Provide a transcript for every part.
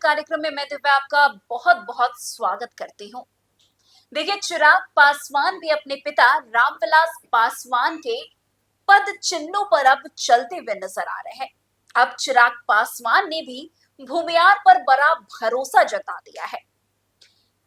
कार्यक्रम में मैं दिव्या आपका बहुत बहुत स्वागत करती हूँ। देखिए, चिराग पासवान भी अपने पिता रामविलास पासवान के पद चिन्हों पर अब चलते हुए नजर आ रहे हैं। अब चिराग पासवान ने भी भूमियार पर बड़ा भरोसा जता दिया है।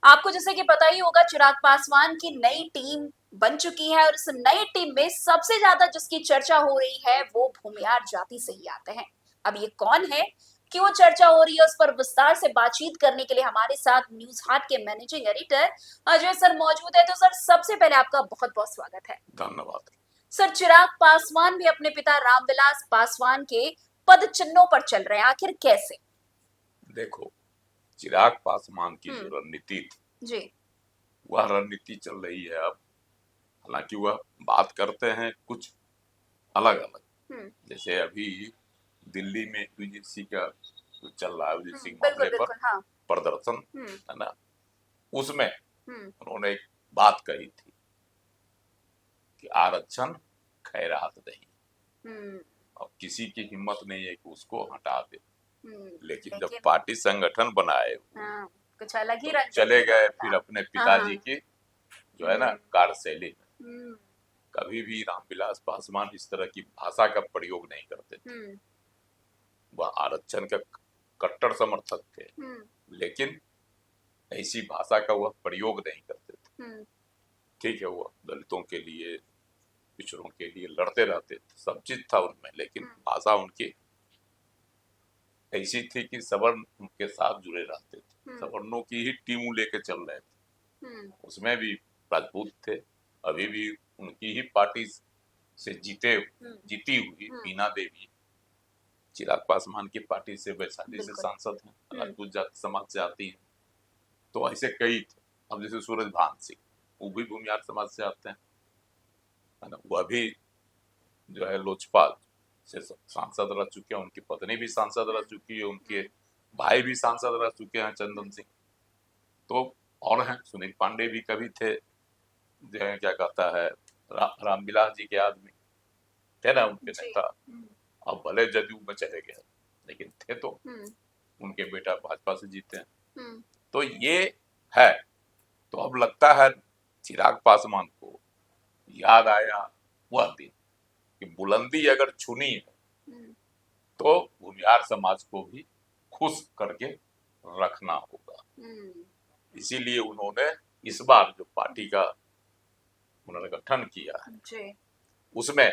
आपको जैसे कि पता ही होगा, चिराग पासवान की नई टीम बन चुकी है और इस नई टीम में सबसे ज्यादा जिसकी चर्चा हो रही है वो भूमियार जाति से ही आते हैं। अब ये कौन है, क्यों चर्चा हो रही है, उस पर विस्तार से बातचीत करने के लिए हमारे साथ न्यूज हाट के मैनेजिंग एडिटर अजय सर मौजूद है। तो सर, सबसे पहले आपका बहुत बहुत स्वागत है। धन्यवाद। सर, चिराग पासवान भी अपने पिता रामविलास पासवान के पद चिन्हों पर चल रहे हैं, आखिर कैसे? देखो, चिराग पासवान की जो रणनीति थी जी। वह रणनीति चल रही है अब। हालांकि वह बात करते हैं कुछ अलग अलग। जैसे अभी दिल्ली में यूजीसी का जो चल रहा है, यूजीसी मामले पर हाँ। प्रदर्शन है ना, उसमें उन्होंने एक बात कही थी कि आरक्षण खैरात नहीं। अब किसी की हिम्मत नहीं है कि उसको हटा दे। लेकिन जब पार्टी संगठन बनाए, कुछ अलग ही तो चले गए फिर अपने पिताजी की जो है ना कार्यशैली में। कभी भी रामविलास पासवान इस तरह की भाषा का प्रयोग नहीं करते थे। वह आरक्षण का कट्टर समर्थक थे, लेकिन ऐसी भाषा का वह प्रयोग नहीं करते थे। ठीक है, वह दलितों के लिए, पिछड़ों के लिए लड़ते रहते थे, सब चीज था उनमें, लेकिन भाषा उनकी ऐसी थी कि सवर्ण उनके साथ जुड़े रहते थे। सवर्णों की ही टीम लेके चल रहे थे। उसमें भी राजपूत थे। अभी भी उनकी ही पार्टी से जीती हुई बीना देवी चिराग पासवान की पार्टी से, वैशाली से सांसद हैं, राजपूत जाति समाज से आती हैं। तो ऐसे कई थे। अब जैसे सूरजभान सिंह, वो भी भूमियार समाज से आते हैं, है ना। वह भी जो है लोजपा से सांसद रह चुके हैं, उनकी पत्नी भी सांसद रह चुकी है, उनके भाई भी सांसद रह चुके हैं, चंदन सिंह। तो और हैं, सुनील पांडे भी कभी थे, जो है क्या कहता है, रामविलास जी के आदमी थे ना, उनके नेता। अब भले जदयू में चले गए, लेकिन थे तो उनके बेटा भाजपा से जीते हैं। तो ये है। तो अब लगता है चिराग पासवान को याद आया वह दिन कि बुलंदी अगर छूनी है तो भूमिहार समाज को भी खुश करके रखना होगा। इसीलिए उन्होंने इस बार जो पार्टी का उन्होंने गठन किया है, उसमें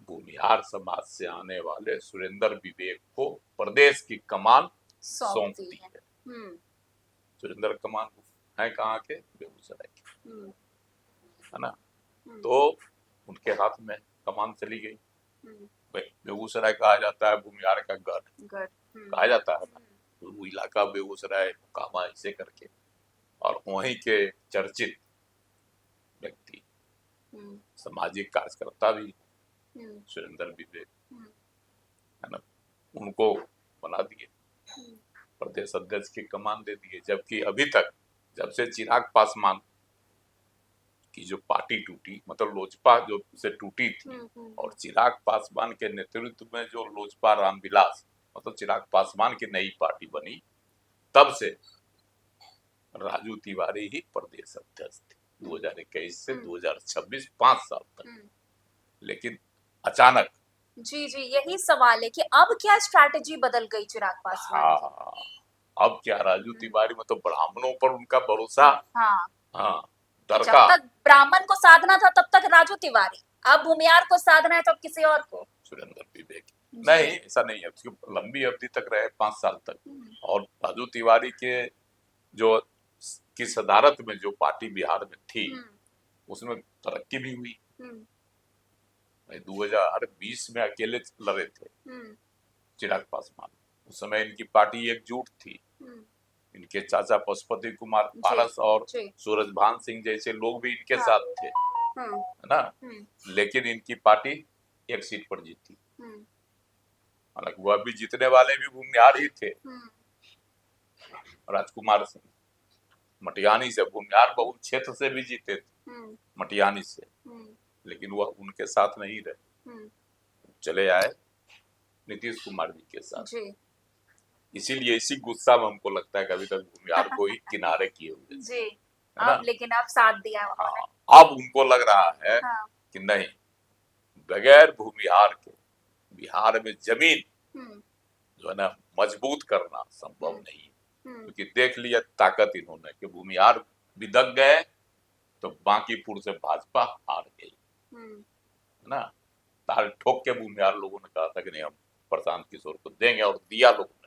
भूमिहार समाज से आने वाले सुरेंद्र विवेक को प्रदेश की कमान सौंप दी है। सुरेंद्र कमान है कहाँ के? बेगूसराय के, है ना। तो उनके हाथ में कमान चली गई। बेगूसराय कहा जाता है भूमिहार का गढ़ कहा जाता है ना, वो इलाका बेगूसराय कामा ऐसे करके। और वहीं के चर्चित व्यक्ति, सामाजिक कार्यकर्ता भी सुरेंद्र विवेक, है ना, उनको बना दिए, प्रदेश अध्यक्ष की कमान दे दिए। जबकि अभी तक, जब से चिराग पासवान की जो पार्टी टूटी, मतलब लोजपा जो से टूटी थी, और चिराग पासवान के नेतृत्व में जो लोजपा रामविलास मतलब चिराग पासवान की नई पार्टी बनी, तब से राजू तिवारी ही प्रदेश अध्यक्ष थे 2021 से 2026, 5 साल तक। लेकिन अचानक जी, यही सवाल है कि अब क्या स्ट्रैटेजी बदल गई चिराग पासवान की? अब क्या, राजू तिवारी मतलब ब्राह्मणों पर उनका भरोसा, जब तक ब्राह्मण को साधना था तब तक राजू तिवारी, अब भूमिहार को साधना है तो अब किसी और को, सुरेंद्र विवेक। नहीं, ऐसा नहीं है, लंबी अवधि तक रहे, 5 साल तक। और राजू तिवारी के जो की सदारत में जो पार्टी बिहार में थी, उसमें तरक्की भी हुई। 2020 में अकेले लड़े थे चिराग पासवान। उस समय इनकी पार्टी एकजुट थी। इनके चाचा पशुपति कुमार पारस और सूरजभान सिंह जैसे लोग भी इनके साथ थे, है ना। लेकिन इनकी पार्टी एक सीट पर जीती। हालांकि वह भी जीतने वाले भी भूमिहार ही थे, राजकुमार सिंह मटियानी से, भूमिहार बहुल क्षेत्र से भी जीते थे, मटियानी से। लेकिन वह उनके साथ नहीं रहे, चले आए नीतीश कुमार जी के साथ। इसीलिए इसी गुस्सा में हमको लगता है कभी कभी भूमिहार को ही किनारे किए हुए, जी। है ना। अब लेकिन अब साथ दिया उन्होंने। हाँ, अब उनको लग रहा है हाँ। कि नहीं, बगैर भूमिहार के बिहार में जमीन हम्म। जो है ना मजबूत करना संभव हम्म। नहीं है, हम्म। क्योंकि देख लिया ताकत इन्होंने कि भूमिहार बिदक गए तो बांकीपुर से भाजपा हार गई, हम्म। है ना। ताल ठोक के भूमिहार लोगों ने कहा था कि नहीं हम प्रशांत किशोर को देंगे, और दिया लोगों ने।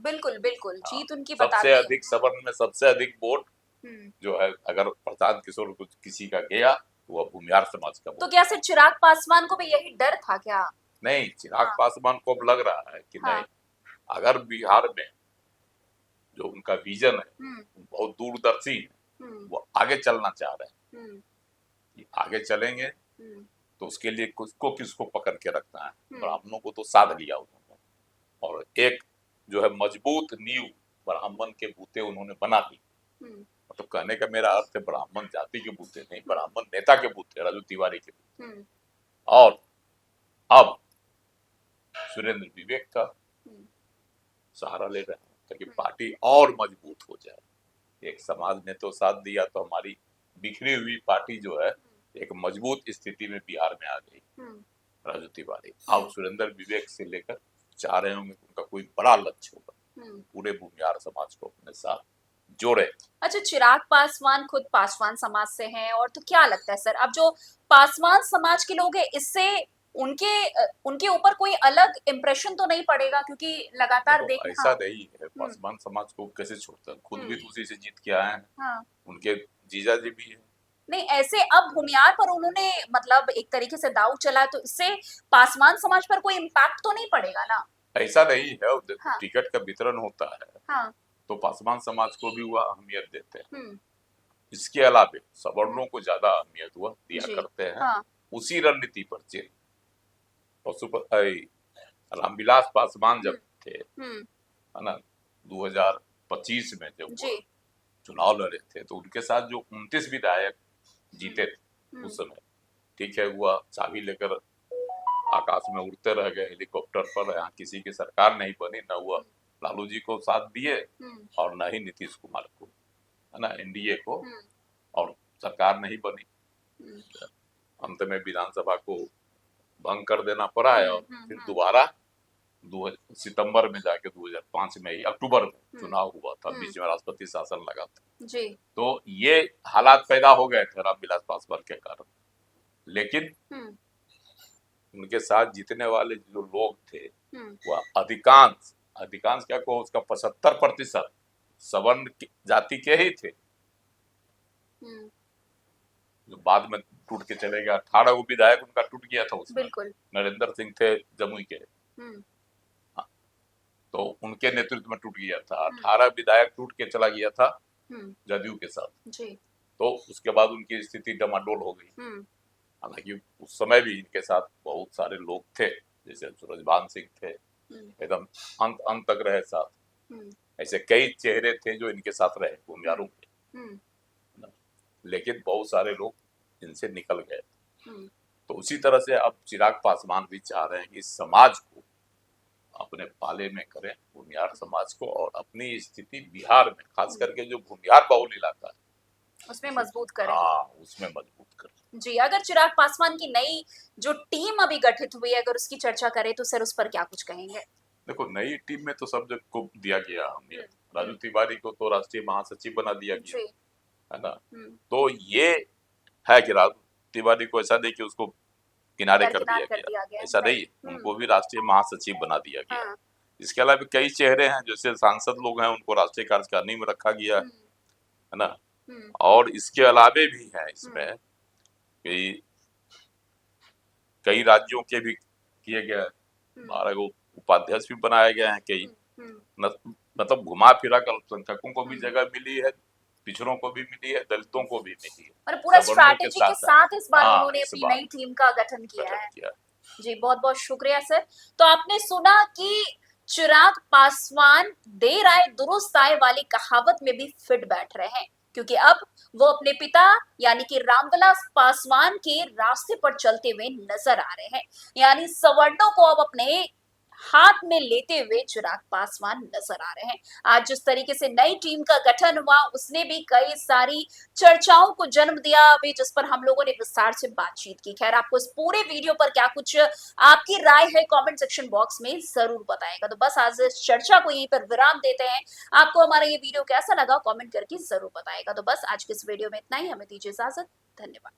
बिल्कुल बिल्कुल, हाँ, जीत उनकी सबसे बताती है। अधिक सवर्ण में सबसे अधिक वोट हम्म। जो है अगर प्रशांत किशोर को किसी का गया तो वह भूमिहार समाज का तो वोट। क्या सिर्फ चिराग पासवान को भी यही डर था क्या? नहीं, चिराग हाँ। पासवान को अब लग रहा है कि नहीं, हाँ। अगर बिहार में जो उनका विजन है हम्म। बहुत दूरदर्शी है, हम्म। वो आगे चलना चाह रहे हैं हम्म। कि आगे चलेंगे हम्म। तो उसके लिए किसको किसको पकड़ के रखना है। हम्म। ब्राह्मणों को तो साध लिया उन्होंने, और एक जो है मजबूत नींव ब्राह्मण के बूते उन्होंने बना दी। हम्म। मतलब कहने का मेरा अर्थ है ब्राह्मण जाति के बूते नहीं, ब्राह्मण नेता के बूते, राजू तिवारी के बूते। हम्म। और अब सुरेंद्र विवेक का हम्म। सहारा ले रहे हैं ताकि हम्म। पार्टी और मजबूत हो जाए। एक समाज ने तो साथ दिया तो हमारी बिखरी हुई पार्टी जो है एक मजबूत स्थिति में बिहार में आ गई। हम्म। राजू तिवारी अब सुरेंद्र विवेक से लेकर चाह रहे होंगे कि उनका कोई बड़ा लक्ष्य होगा, पूरे भूमिहार समाज को अपने साथ जोड़े। अच्छा, चिराग पासवान खुद पासवान समाज से हैं, और तो क्या लगता है सर, अब जो पासवान समाज के लोग हैं इससे उनके उनके ऊपर कोई अलग इम्प्रेशन तो नहीं पड़ेगा, क्योंकि लगातार देखो देख। ऐसा हाँ। नहीं है, पासवान समाज को कैसे छोड़ता है, खुद भी हम्म। तो उसी से जीत के आए हैं। हाँ। उनके जीजा जी भी है। नहीं, ऐसे अब भूमिहार पर उन्होंने मतलब एक तरीके से दांव चला, तो इससे पासवान समाज पर कोई इम्पैक्ट तो नहीं पड़ेगा ना? ऐसा नहीं है, देखो हाँ। टिकट का वितरण होता है हाँ। तो पासवान समाज को भी वह अहमियत देते हैं। हम्म। इसके अलावे सवर्णों को ज्यादा अहमियत वह दिया जी। करते हैं। हाँ। उसी रणनीति पर चल रामविलास पासवान जब थे, हम्म। है ना, 2025 में जब जी। वो चुनाव लड़े थे तो उनके साथ जो 29 विधायक जीते थे उस समय, ठीक है, हुआ चाबी लेकर आकाश में उड़ते रह गए हेलीकॉप्टर पर, यहाँ किसी की सरकार नहीं बनी, न हुआ लालू जी को साथ दिए और न ही नीतीश कुमार को, है ना, एनडीए को, और सरकार नहीं बनी। अंत में विधानसभा को भंग कर देना पड़ा है, और फिर दोबारा सितंबर में जाके 2005 में ही अक्टूबर में चुनाव हुआ था, बीच में राष्ट्रपति शासन लगा था। जी। तो ये हालात पैदा हो गए थे रामविलास पासवान के कारण, लेकिन उनके साथ जीतने वाले जो लोग थे वह अधिकांश अधिकांश क्या को उसका 75% सवर्ण जाति के ही थे, जो बाद में टूट के चले गए। 18 वो विधायक उनका टूट गया था उसमें। बिल्कुल। नरेंद्र सिंह थे जमुई के, हाँ, तो उनके नेतृत्व में टूट गया था। 18 विधायक टूट के चला गया था जदयू के साथ। जी। तो उसके बाद उनकी स्थिति डमाडोल हो गई। हालांकि उस समय भी इनके साथ बहुत सारे लोग थे, जैसे सूरजभान सिंह थे, एकदम अंत तक रहे साथ। ऐसे कई चेहरे थे जो इनके साथ रहे भूमिहारों के, लेकिन बहुत सारे लोग इनसे निकल गए। तो उसी तरह से अब चिराग पासवान भी चाह रहे हैं कि समाज को अपने पाले में करें, भूमिहार समाज को, और अपनी स्थिति बिहार में खास करके जो भूमिहार बहुल इलाका है उसमें मजबूत करें। हाँ, उसमें मजबूत करें। जी, अगर चिराग पासवान की नई जो टीम अभी गठित हुई है, अगर उसकी चर्चा करें तो सर उस पर क्या कुछ कहेंगे? देखो नई टीम में तो सब जग को दिया गया हमने, राजू तिवारी को तो राष्ट्रीय महासचिव बना दिया गया, है ना। तो ये है कि राजू तिवारी को ऐसा नहीं कि उसको किनारे कर दिया गया, ऐसा नहीं, उनको भी राष्ट्रीय महासचिव बना दिया गया। इसके अलावा कई चेहरे हैं, जैसे सांसद लोग हैं, उनको राष्ट्रीय कार्यकारिणी में रखा गया है ना। और इसके अलावे भी है इसमें कई राज्यों के भी किए गए, 12 को उपाध्यक्ष भी बनाए गए हैं कई, मतलब घुमा फिरा कर अल्पसंख्यकों को भी जगह मिली है, पिछड़ों को भी मिली है, दलितों को भी मिली है, और पूरा स्ट्रैटेजी के साथ इस बार उन्होंने अपनी नई टीम का गठन किया है। जी, बहुत बहुत शुक्रिया सर। तो आपने सुना कि चिराग पासवान देर आए दुरुस्त आए वाली कहावत में भी फिट बैठ रहे हैं, क्योंकि अब वो अपने पिता यानी कि रामविलास पासवान के रास्ते पर चलते हुए नजर आ रहे हैं। यानी सवर्णों को अब अपने हाथ में लेते हुए चिराग पासवान नजर आ रहे हैं। आज जिस तरीके से नई टीम का गठन हुआ उसने भी कई सारी चर्चाओं को जन्म दिया, अभी जिस पर हम लोगों ने विस्तार से बातचीत की। खैर, आपको इस पूरे वीडियो पर क्या कुछ आपकी राय है कमेंट सेक्शन बॉक्स में जरूर बताएगा। तो बस आज इस चर्चा को यहीं पर विराम देते हैं। आपको हमारा ये वीडियो कैसा लगा कमेंट करके जरूर बताएगा। तो बस आज के इस वीडियो में इतना ही, हमें दीजिए इजाजत। धन्यवाद।